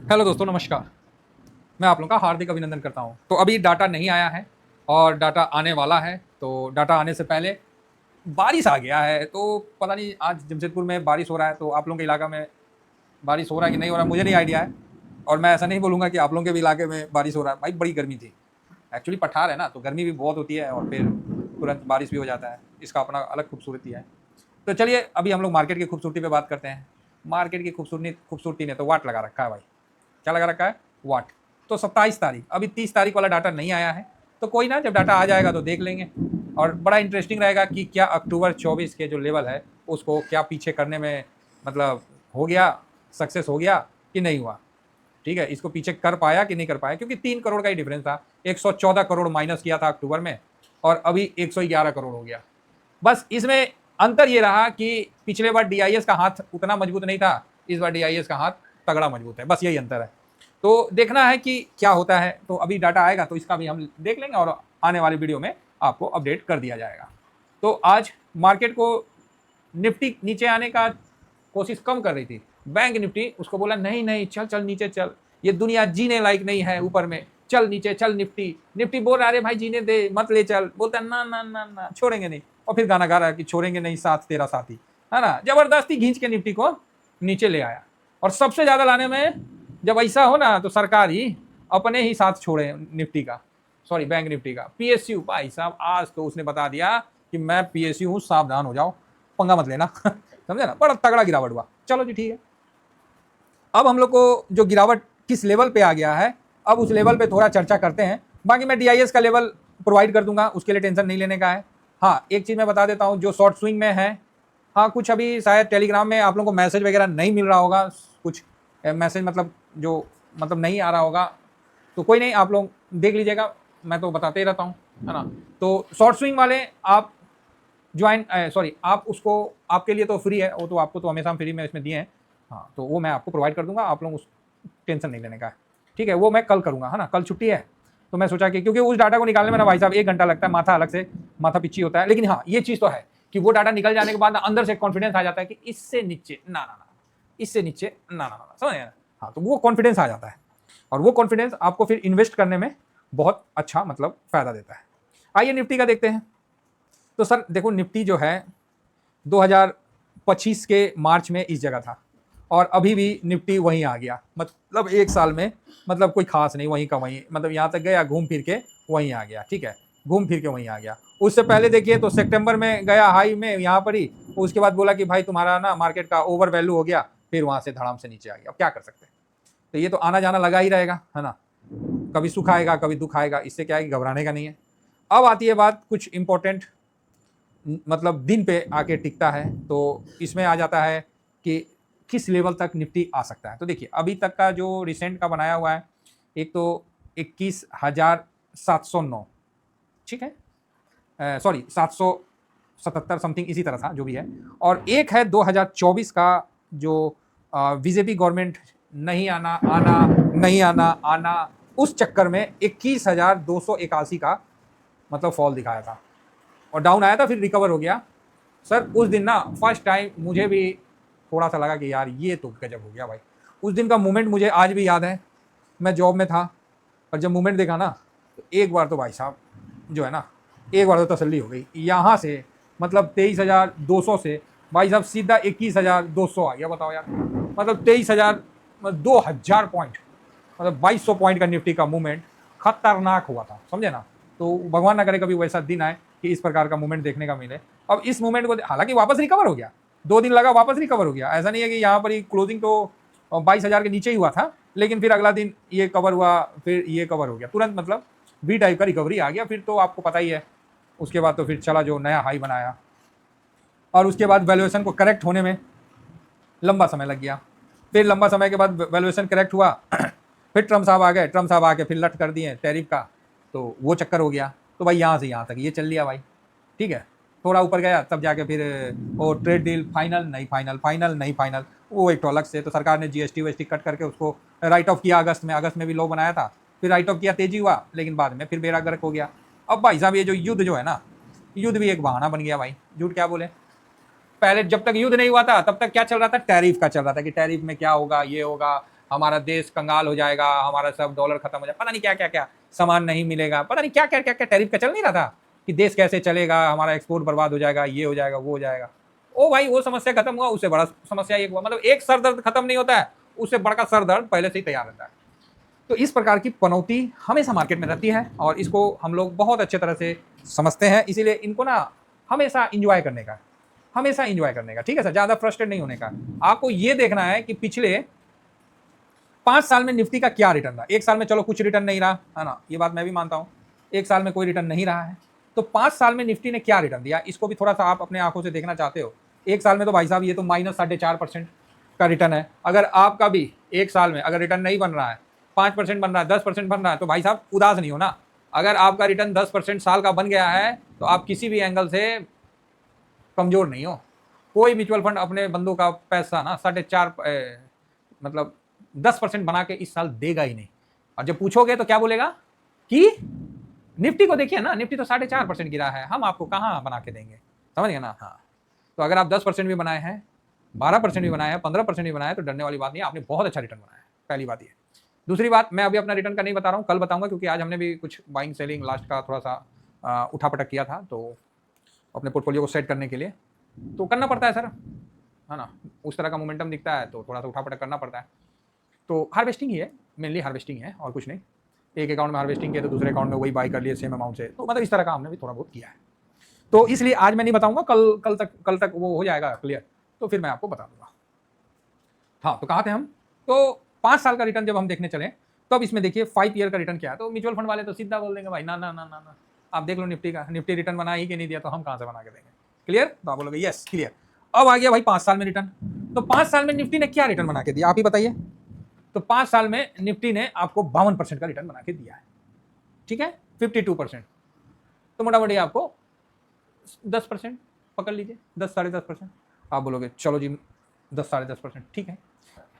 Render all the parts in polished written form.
Hello दोस्तों, नमस्कार। मैं आप लोगों का हार्दिक अभिनंदन करता हूं। तो अभी डाटा नहीं आया है और डाटा आने वाला है। तो डाटा आने से पहले बारिश आ गया है। तो पता नहीं आज जमशेदपुर में बारिश हो रहा है, तो आप लोगों के इलाका में बारिश हो रहा है कि नहीं हो रहा है मुझे नहीं आइडिया है। और मैं ऐसा नहीं बोलूँगा कि आप लोगों के भी इलाके में बारिश हो रहा है। भाई बड़ी गर्मी थी। एक्चुअली पठार है ना, तो गर्मी भी बहुत होती है और फिर तुरंत बारिश भी हो जाता है। इसका अपना अलग खूबसूरती है। तो चलिए अभी हम लोग मार्केट की खूबसूरती पे बात करते हैं। मार्केट की खूबसूरती ने तो वाट लगा रखा है भाई। क्या लगा रखा है? वाट। तो 27 तारीख, अभी 30 तारीख वाला डाटा नहीं आया है। तो कोई ना, जब डाटा आ जाएगा तो देख लेंगे। और बड़ा इंटरेस्टिंग रहेगा कि क्या अक्टूबर 24 के जो लेवल है उसको क्या पीछे करने में मतलब हो गया, सक्सेस हो गया कि नहीं हुआ। ठीक है, इसको पीछे कर पाया कि नहीं कर पाया, क्योंकि 3 करोड़ का ही डिफरेंस था। 114 करोड़ माइनस किया था अक्टूबर में और अभी 111 करोड़ हो गया। बस इसमें अंतर ये रहा कि पिछले बार डीआईएस का हाथ उतना मजबूत नहीं था, इस बार डीआईएस का हाथ तगड़ा मजबूत है। बस यही अंतर है। तो देखना है कि क्या होता है। तो अभी डाटा आएगा तो इसका भी हम देख लेंगे और आने वाली वीडियो में आपको अपडेट कर दिया जाएगा। तो आज मार्केट को निफ्टी नीचे आने का कोशिश कम कर रही थी। बैंक निफ्टी उसको बोला नहीं नहीं, चल चल नीचे चल, ये दुनिया जीने लायक नहीं है ऊपर में, चल नीचे चल। निफ्टी निफ्टी बोल रहा है अरे भाई जीने दे, मत ले चल। बोलता है ना ना ना ना, छोड़ेंगे नहीं। और फिर गाना गा रहा है कि छोड़ेंगे नहीं, साथ तेरा साथी, है ना। जबरदस्ती खींच के निफ्टी को नीचे ले आया। और सबसे ज्यादा लाने में जब ऐसा हो ना तो सरकार ही अपने ही साथ छोड़े निफ्टी का, सॉरी बैंक निफ्टी का। पीएसयू भाई साहब आज तो उसने बता दिया कि मैं पीएसयू हूं, सावधान हो जाओ, पंगा मत लेना। समझे ना, बड़ा तगड़ा गिरावट हुआ। चलो जी ठीक है। अब हम लोग को जो गिरावट किस लेवल पे आ गया है, अब उस लेवल पे थोड़ा चर्चा करते हैं। बाकी मैं डीआईएस का लेवल प्रोवाइड कर दूंगा, उसके लिए टेंशन नहीं लेने का है। हाँ, एक चीज मैं बता देता हूँ जो शॉर्ट स्विंग में है। हाँ, कुछ अभी शायद टेलीग्राम में आप लोगों को मैसेज वगैरह नहीं मिल रहा होगा, कुछ मैसेज मतलब जो मतलब नहीं आ रहा होगा। तो कोई नहीं, आप लोग देख लीजिएगा, मैं तो बताते ही रहता हूँ, है ना। तो शॉर्ट स्विंग वाले आप ज्वाइन, सॉरी आप उसको, आपके लिए तो फ्री है वो, तो आपको तो हमेशा फ्री में इसमें दिए हैं। हाँ, तो वो मैं आपको प्रोवाइड कर दूंगा, आप लोग उस टेंशन नहीं लेने का है। ठीक है, वो मैं कल करूंगा, है ना। कल छुट्टी है तो मैं सोचा कि क्योंकि उस डाटा को निकालने में ना भाई साहब 1 घंटा लगता है, माथा अलग से माथा पिच्ची होता है। लेकिन हाँ, ये चीज़ तो है कि वो डाटा निकल जाने के बाद अंदर से कॉन्फिडेंस आ जाता है कि इससे नीचे ना ना ना, इससे नीचे ना ना ना, समझ ना। हाँ, तो वो कॉन्फिडेंस आ जाता है और वो कॉन्फिडेंस आपको फिर इन्वेस्ट करने में बहुत अच्छा मतलब फायदा देता है। आइए निफ्टी का देखते हैं। तो सर देखो, निफ्टी जो है 2025 के मार्च में इस जगह था और अभी भी निफ्टी वहीं आ गया। मतलब 1 साल में मतलब कोई खास नहीं, वहीं का वहीं, मतलब यहाँ तक गया, घूम फिर के वहीं आ गया। ठीक है, घूम फिर के वहीं आ गया। उससे पहले देखिए तो सितंबर में गया हाई में यहाँ पर ही, उसके बाद बोला कि भाई तुम्हारा ना मार्केट का ओवर वैल्यू हो गया, फिर वहां से धड़ाम से नीचे आ गया। अब क्या कर सकते हैं। तो ये तो आना जाना लगा ही रहेगा, है ना। कभी सुख आएगा कभी दुख आएगा, इससे क्या है कि घबराने का नहीं है। अब आती है बात कुछ इंपॉर्टेंट, मतलब दिन पे आके टिकता है। तो इसमें आ जाता है कि किस लेवल तक निफ्टी आ सकता है। तो देखिए अभी तक का जो रिसेंट का बनाया हुआ है, एक तो 21,709, ठीक है, सॉरी 777 समथिंग इसी तरह था जो भी है। और एक है 2024 का जो बीजेपी गवर्नमेंट नहीं आना आना नहीं आना आना, उस चक्कर में 21,281 का मतलब फॉल दिखाया था और डाउन आया था, फिर रिकवर हो गया। सर उस दिन ना फर्स्ट टाइम मुझे भी थोड़ा सा लगा कि यार ये तो गजब हो गया भाई। उस दिन का मूवमेंट मुझे आज भी याद है। मैं जॉब में था और जब मूवमेंट देखा ना तो एक बार तो भाई साहब जो है ना, एक बार तो तसल्ली हो गई। यहाँ से मतलब 23,200 से भाई साहब सीधा 21,200 आ गया। बताओ यार, मतलब 23,000, 2,000 पॉइंट, मतलब 2,200 पॉइंट का निफ्टी का मूवमेंट खतरनाक हुआ था, समझे ना। तो भगवान ना करे कभी वैसा दिन आए कि इस प्रकार का मूवमेंट देखने का मिले। अब इस मूवमेंट को हालांकि वापस रिकवर हो गया, 2 दिन लगा वापस रिकवर हो गया। ऐसा नहीं है कि यहाँ पर ही क्लोजिंग तो 22,000 के नीचे ही हुआ था, लेकिन फिर अगला दिन ये कवर हुआ, फिर ये कवर हो गया तुरंत, मतलब बी टाइप का रिकवरी आ गया। फिर तो आपको पता ही है, उसके बाद तो फिर चला जो नया हाई बनाया और उसके बाद वैल्यूएशन को करेक्ट होने में लंबा समय लग गया। फिर लंबा समय के बाद वैल्यूएशन करेक्ट हुआ। फिर ट्रम्प साहब आ गए, ट्रम्प साहब आके फिर लट कर दिए टैरिफ का, तो वो चक्कर हो गया। तो भाई यहाँ से यहाँ तक ये चल लिया भाई। ठीक है, थोड़ा ऊपर गया तब जाके फिर वो ट्रेड डील फाइनल नहीं फाइनल, फाइनल नहीं फाइनल, वो एक तो अलग से। तो सरकार ने जीएसटी वेस्टी कट करके उसको राइट ऑफ किया अगस्त में, अगस्त में भी लो बनाया था, फिर राइट ऑफ किया, तेजी हुआ, लेकिन बाद में फिर बेड़ा गर्क हो गया। अब भाई साहब ये जो युद्ध जो है ना, युद्ध भी एक बहाना बन गया भाई, झूठ क्या बोले। पहले जब तक युद्ध नहीं हुआ था तब तक क्या चल रहा था, टैरिफ का चल रहा था कि टैरिफ में क्या होगा, ये होगा, हमारा देश कंगाल हो जाएगा, हमारा सब डॉलर खत्म हो जाएगा, पता नहीं क्या क्या क्या, सामान नहीं मिलेगा, पता नहीं क्या क्या क्या क्या टैरिफ का चल नहीं रहा था कि देश कैसे चलेगा, हमारा एक्सपोर्ट बर्बाद हो जाएगा, ये हो जाएगा, वो हो जाएगा। ओ भाई, वो समस्या खत्म हुआ, उससे बड़ा समस्या एक हुआ। मतलब एक सर दर्द खत्म नहीं होता है, उससे बड़ा सर दर्द पहले से ही तैयार रहता है। तो इस प्रकार की पनौती हमेशा मार्केट में रहती है और इसको हम लोग बहुत अच्छे तरह से समझते हैं। इसीलिए इनको ना हमेशा इंजॉय करने का, हमेशा इंजॉय करने का, ठीक है सर, ज़्यादा फ्रस्ट्रेट नहीं होने का। आपको ये देखना है कि पिछले 5 साल में निफ्टी का क्या रिटर्न रहा। एक साल में चलो कुछ रिटर्न नहीं रहा है ना, ये बात मैं भी मानता हूँ, एक साल में कोई रिटर्न नहीं रहा है। तो 5 साल में निफ्टी ने क्या रिटर्न दिया, इसको भी थोड़ा सा आप अपने आंखों से देखना चाहते हो। एक साल में तो भाई साहब ये तो -4.5% का रिटर्न है। अगर आपका भी एक साल में अगर रिटर्न नहीं बन रहा है, 5% बन रहा है, 10% बन रहा है, तो भाई साहब उदास नहीं हो ना। अगर आपका रिटर्न 10% साल का बन गया है तो आप किसी भी एंगल से कमजोर नहीं हो। कोई म्यूचुअल फंड अपने बंदों का पैसा ना 4.5 मतलब 10% बना के इस साल देगा ही नहीं। और जब पूछोगे तो क्या बोलेगा कि निफ्टी को देखिए ना, निफ्टी तो 4.5% गिरा है, हम आपको कहाँ बना के देंगे। समझ गए ना। हाँ, तो अगर आप 10% भी बनाए हैं, 12% भी बनाए हैं, 15% भी बनाए हैं, तो डरने वाली बात नहीं है, आपने बहुत अच्छा रिटर्न बनाया है। पहली बात ये। दूसरी बात, मैं अभी अपना रिटर्न का नहीं बता रहा हूँ, कल बताऊंगा, क्योंकि आज हमने भी कुछ बाइंग सेलिंग लास्ट का थोड़ा सा उठापटक किया था, तो अपने पोर्टफोलियो को सेट करने के लिए तो करना पड़ता है सर, है ना। उस तरह का मोमेंटम दिखता है तो थोड़ा सा उठापटक करना पड़ता है। तो हार्वेस्टिंग ही है, मेनली हार्वेस्टिंग है और कुछ नहीं। एक अकाउंट में हार्वेस्टिंग किया तो दूसरे अकाउंट में वही बाई कर लिए सेम अमाउंट से, तो मतलब इस तरह का हमने भी थोड़ा बहुत किया है। तो इसलिए आज मैं नहीं बताऊंगा, कल तक वो हो जाएगा क्लियर, तो फिर मैं आपको बता दूंगा। हाँ, तो कहाँ थे हम। तो 5 साल का रिटर्न जब हम देखने चले तो अब इसमें देखिए 5 ईयर का रिटर्न क्या है। तो म्यूचुअल फंड वाले तो सीधा बोल देंगे भाई ना ना ना ना ना, आप देख लो निफ्टी का, निफ्टी रिटर्न बना ही कि नहीं दिया, तो हम कहाँ से बना के देंगे। क्लियर, तो आप बोलोगे यस क्लियर। अब आ गया भाई 5 साल में रिटर्न। तो 5 साल में निफ्टी ने क्या रिटर्न बना के दिया, आप ही बताइए। तो 5 साल में निफ्टी ने आपको 52% का रिटर्न बना के दिया है, ठीक है, 52%। तो मोटा मोटी आपको 10% पकड़ लीजिए, 10 साढ़े 10%। आप बोलोगे चलो जी 10 साढ़े 10%, ठीक है।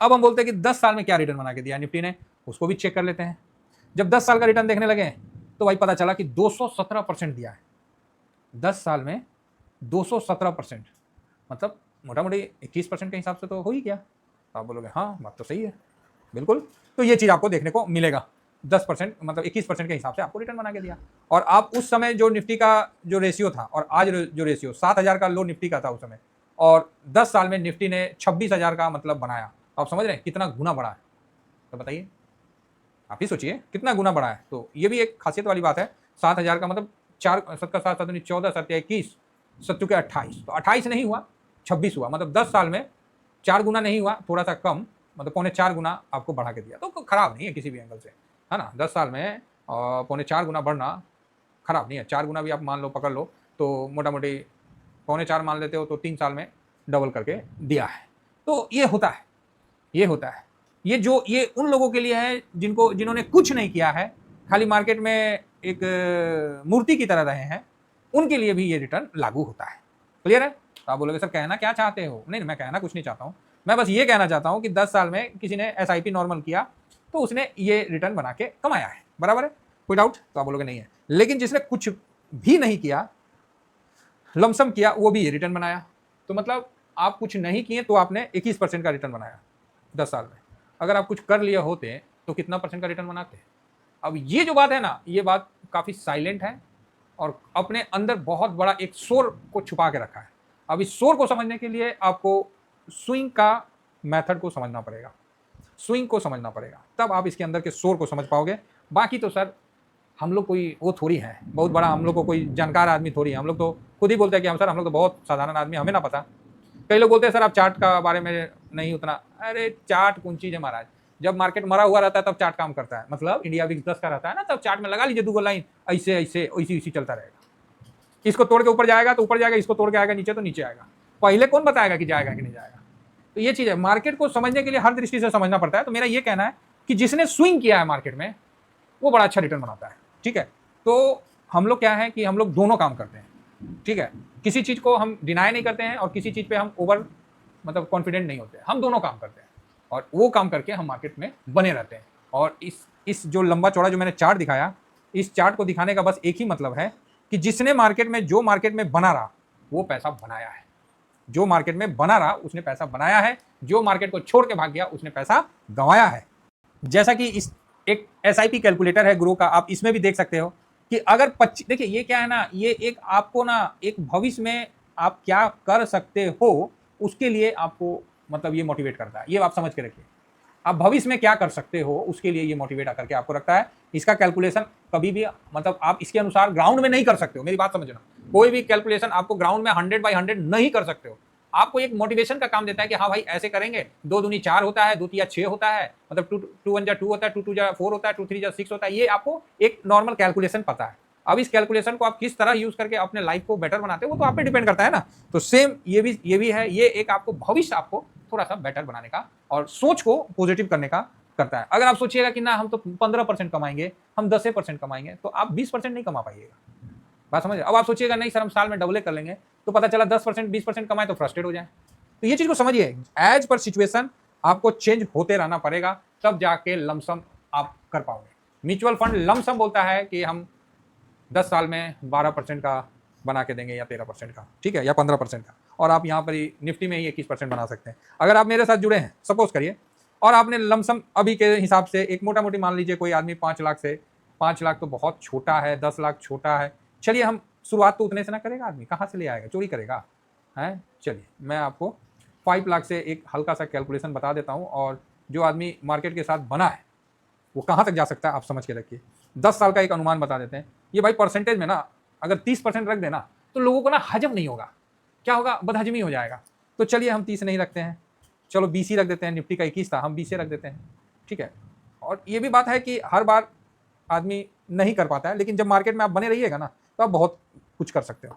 अब हम बोलते हैं कि 10 साल में क्या रिटर्न बना के दिया निफ्टी ने, उसको भी चेक कर लेते हैं। जब 10 साल का रिटर्न देखने लगे तो भाई पता चला कि 217% दिया है 10 साल में। 217% मतलब मोटा मोटी 21% के हिसाब से तो हो ही गया। तो आप बोलोगे हाँ बात तो सही है, बिल्कुल। तो ये चीज़ आपको देखने को मिलेगा, 10% मतलब 21% के हिसाब से आपको रिटर्न बना के दिया। और आप उस समय जो निफ्टी का जो रेशियो था और आज जो रेशियो 7,000 का लो निफ्टी का था उस समय, और 10 साल में निफ्टी ने 26,000 का मतलब बनाया। आप समझ रहे हैं कितना गुना बढ़ा है। तो बताइए, आप ही सोचिए कितना गुना बढ़ा है। तो ये भी एक खासियत वाली बात है। 7,000 का मतलब 4 7 का 7 7 14 7 21 7 के 28, तो 28 नहीं हुआ 26 हुआ। मतलब 10 साल में 4 गुना नहीं हुआ, थोड़ा सा कम, मतलब 4.25 गुना आपको बढ़ा के दिया। तो खराब नहीं है किसी भी एंगल से, है ना। 10 साल में 4.25 गुना बढ़ना खराब नहीं है। 4 गुना भी आप मान लो, पकड़ लो, तो मोटा मोटी 4.25 मान लेते हो तो 3 साल में डबल करके दिया है। तो ये होता है, ये होता है। ये उन लोगों के लिए है जिन्होंने कुछ नहीं किया है, खाली मार्केट में एक मूर्ति की तरह रहे हैं, उनके लिए भी ये रिटर्न लागू होता है। क्लियर है। तो आप बोलोगे सर कहना क्या चाहते हो। नहीं, मैं कहना कुछ नहीं चाहता हूँ, मैं बस ये कहना चाहता हूँ कि 10 साल में किसी ने SIP नॉर्मल किया तो उसने ये रिटर्न बना के कमाया है, बराबर है, कोई डाउट। तो आप बोलोगे नहीं है। लेकिन जिसने कुछ भी नहीं किया, लमसम किया, वो भी ये रिटर्न बनाया। तो मतलब आप कुछ नहीं किए तो आपने 21% का रिटर्न बनाया 10 साल में। अगर आप कुछ कर लिए होते तो कितना % का रिटर्न बनाते। अब ये जो बात है ना, ये बात काफ़ी साइलेंट है और अपने अंदर बहुत बड़ा एक शोर को छुपा के रखा है। अब इस शोर को समझने के लिए आपको स्विंग का मेथड को समझना पड़ेगा, स्विंग को समझना पड़ेगा, तब आप इसके अंदर के शोर को समझ पाओगे। बाकी तो सर हम लोग कोई वो थोड़ी है बहुत बड़ा, हम लोग को कोई जानकार आदमी थोड़ी है। हम लोग तो खुद ही बोलते हैं कि हम लोग तो बहुत साधारण आदमी, हमें ना पता। कई लोग बोलते हैं सर आप चार्ट का बारे में नहीं उतना। अरे चार्ट कौन चीज़ है महाराज, जब मार्केट मरा हुआ रहता है तब चार्ट काम करता है। मतलब इंडिया विक्स 10 का रहता है ना, तब चार्ट में लगा लीजिए 2 लाइन, ऐसे ऐसे ऐसी चलता रहेगा। इसको तोड़ के ऊपर जाएगा तो ऊपर जाएगा, इसको तोड़ के आएगा नीचे तो नीचे आएगा। पहले कौन बताएगा कि जाएगा कि नहीं जाएगा। तो ये चीज़ है, मार्केट को समझने के लिए हर दृष्टि से समझना पड़ता है। तो मेरा ये कहना है कि जिसने स्विंग किया है मार्केट में वो बड़ा अच्छा रिटर्न बनाता है, ठीक है। तो हम लोग क्या है कि हम लोग दोनों काम करते हैं, ठीक है। किसी चीज़ को हम डिनाई नहीं करते हैं और किसी चीज़ पे हम ओवर मतलब कॉन्फिडेंट नहीं होते। हम दोनों काम करते हैं और वो काम करके हम मार्केट में बने रहते हैं। और इस जो लंबा चौड़ा जो मैंने चार्ट दिखाया, इस चार्ट को दिखाने का बस एक ही मतलब है कि जिसने मार्केट में जो मार्केट में बना रहा वो पैसा बनाया है। जो मार्केट में बना रहा उसने पैसा बनाया है, जो मार्केट को छोड़ के भाग गया उसने पैसा गंवाया है। जैसा कि इस एक एसआईपी कैलकुलेटर है ग्रो का, आप इसमें भी देख सकते हो कि अगर 25, देखिए ये क्या है ना, ये एक आपको ना एक भविष्य में आप क्या कर सकते हो उसके लिए आपको मतलब ये मोटिवेट करता है। ये आप समझ के रखिए, आप भविष्य में क्या कर सकते हो उसके लिए ये मोटिवेट करके आपको रखता है। इसका कैलकुलेशन कभी भी मतलब आप इसके अनुसार ग्राउंड में नहीं कर सकते हो, मेरी बात समझना। कोई भी कैलकुलेशन आपको ग्राउंड में 100/100 नहीं कर सकते हो। आपको एक मोटिवेशन का काम देता है कि हाँ भाई ऐसे करेंगे, 2 दूनी 4 होता है, 2 तिया 6 होता है, मतलब 2 1 जा 2 होता है, 2 2 जा 4 होता है, 2 3 जा 6 होता है। ये आपको एक नॉर्मल कैलकुलेशन पता है। अब इस कैलकुलेशन को आप किस तरह यूज करके अपने लाइफ को बेटर बनाते हो वो तो आप पे डिपेंड करता है ना। तो सेम ये भी है, ये एक आपको भविष्य आपको थोड़ा सा बेटर बनाने का और सोच को पॉजिटिव करने का करता है। अगर आप सोचिएगा कि ना हम तो 15% कमाएंगे, हम 10% कमाएंगे, तो आप 20% नहीं कमा पाइएगा। बात समझ। अब आप सोचिएगा नहीं सर हम साल में डबल कर लेंगे, तो पता चला 10% 20% कमाए तो फ्रस्ट्रेट हो जाए। तो ये चीज को समझिए, एज पर सिचुएशन आपको चेंज होते रहना पड़ेगा, तब जाके लमसम आप कर पाओगे। म्यूचुअल फंड लमसम बोलता है कि हम 10 साल में 12% का बना के देंगे या 13% का, ठीक है, या 15% का, और आप यहाँ पर ही निफ्टी में ही 21% बना सकते हैं। अगर आप मेरे साथ जुड़े हैं सपोज करिए, और आपने लमसम अभी के हिसाब से एक मोटा मोटी मान लीजिए कोई आदमी 5 लाख से, 5 लाख तो बहुत छोटा है, 10 लाख छोटा है, चलिए हम शुरुआत तो उतने से ना करेगा, आदमी कहाँ से ले आएगा, चोरी करेगा है। चलिए मैं आपको 5 लाख से एक हल्का सा कैलकुलेशन बता देता हूँ, और जो आदमी मार्केट के साथ बना है वो कहाँ तक जा सकता है आप समझ के रखिए। 10 साल का एक अनुमान बता देते हैं। ये भाई परसेंटेज में ना अगर 30% रख देना तो लोगों को ना हजम नहीं होगा, क्या होगा, बदहजमी हो जाएगा। तो चलिए हम 30 नहीं रखते हैं, चलो 20 ही रख देते हैं। निफ्टी का 21 था, हम 20 रख देते हैं, ठीक है। और ये भी बात है कि हर बार आदमी नहीं कर पाता है, लेकिन जब मार्केट में आप बने रहिएगा ना तो आप बहुत कुछ कर सकते हो।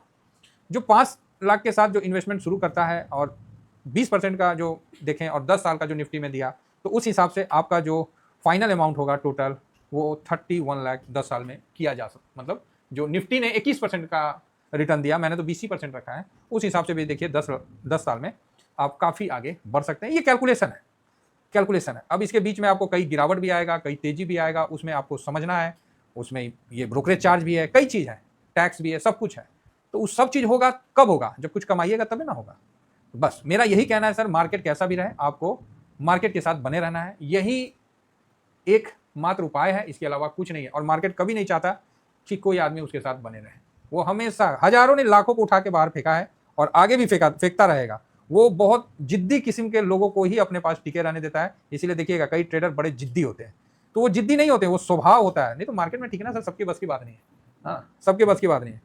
जो 5 लाख के साथ जो इन्वेस्टमेंट शुरू करता है और 20% का जो देखें और 10 साल का जो निफ्टी में दिया, तो उस हिसाब से आपका जो फाइनल अमाउंट होगा टोटल वो 31 लाख 10 साल में किया जा सकता। मतलब जो निफ्टी ने 21% का रिटर्न दिया, मैंने तो 20% रखा है, उस हिसाब से भी देखिए 10 साल में आप काफ़ी आगे बढ़ सकते हैं। ये कैलकुलेशन है। अब इसके बीच में आपको कई गिरावट भी आएगा, कई तेजी भी आएगा, उसमें आपको समझना है। उसमें ये ब्रोकरेज चार्ज भी है, कई चीज़ है, टैक्स भी है, सब कुछ है। तो उस सब चीज़ होगा कब होगा, जब कुछ कमाइएगा तभी ना होगा। बस मेरा यही कहना है सर, मार्केट कैसा भी रहे आपको मार्केट के साथ बने रहना है, यही एक मात्र उपाय है, इसके अलावा कुछ नहीं है। और मार्केट कभी नहीं चाहता कि कोई आदमी उसके साथ बने रहे। वो हमेशा हजारों ने लाखों को उठा के बाहर फेंका है और आगे भी फेंकता रहेगा। वो बहुत जिद्दी किस्म के लोगों को ही अपने पास टिके रहने देता है। इसीलिए देखिएगा कई ट्रेडर बड़े जिद्दी होते हैं, तो वो जिद्दी नहीं होते, वो स्वभाव होता है। नहीं तो मार्केट में ठीक है ना सर, सबके बस की बात नहीं है। हाँ, सबके बस की बात नहीं है।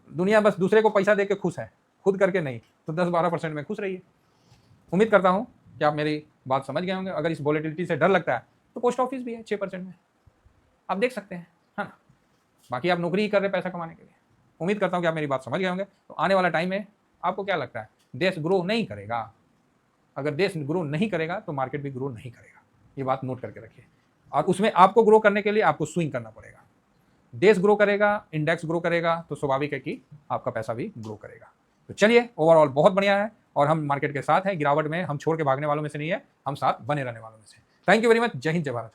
दुनिया बस दूसरे को पैसा दे के खुश है, खुद करके नहीं। तो 10-12% में खुश रहिए। उम्मीद करता हूँ कि आप मेरी बात समझ गए होंगे। अगर इस वोलेटिलिटी से डर लगता है तो पोस्ट ऑफिस भी है 6% में, आप देख सकते हैं, है ना। बाकी आप नौकरी ही कर रहे हैं पैसा कमाने के लिए। उम्मीद करता हूँ कि आप मेरी बात समझ गए होंगे। तो आने वाला टाइम में आपको क्या लगता है, देश ग्रो नहीं करेगा? अगर देश ग्रो नहीं करेगा तो मार्केट भी ग्रो नहीं करेगा, ये बात नोट करके रखिए। और उसमें आपको ग्रो करने के लिए आपको स्विंग करना पड़ेगा। देश ग्रो करेगा, इंडेक्स ग्रो करेगा, तो स्वाभाविक है कि आपका पैसा भी ग्रो करेगा। तो चलिए, ओवरऑल बहुत बढ़िया है और हम मार्केट के साथ हैं। गिरावट में हम छोड़ के भागने वालों में से नहीं है, हम साथ बने रहने वालों में से। Thank you very much. जय हिंद, जय भारत।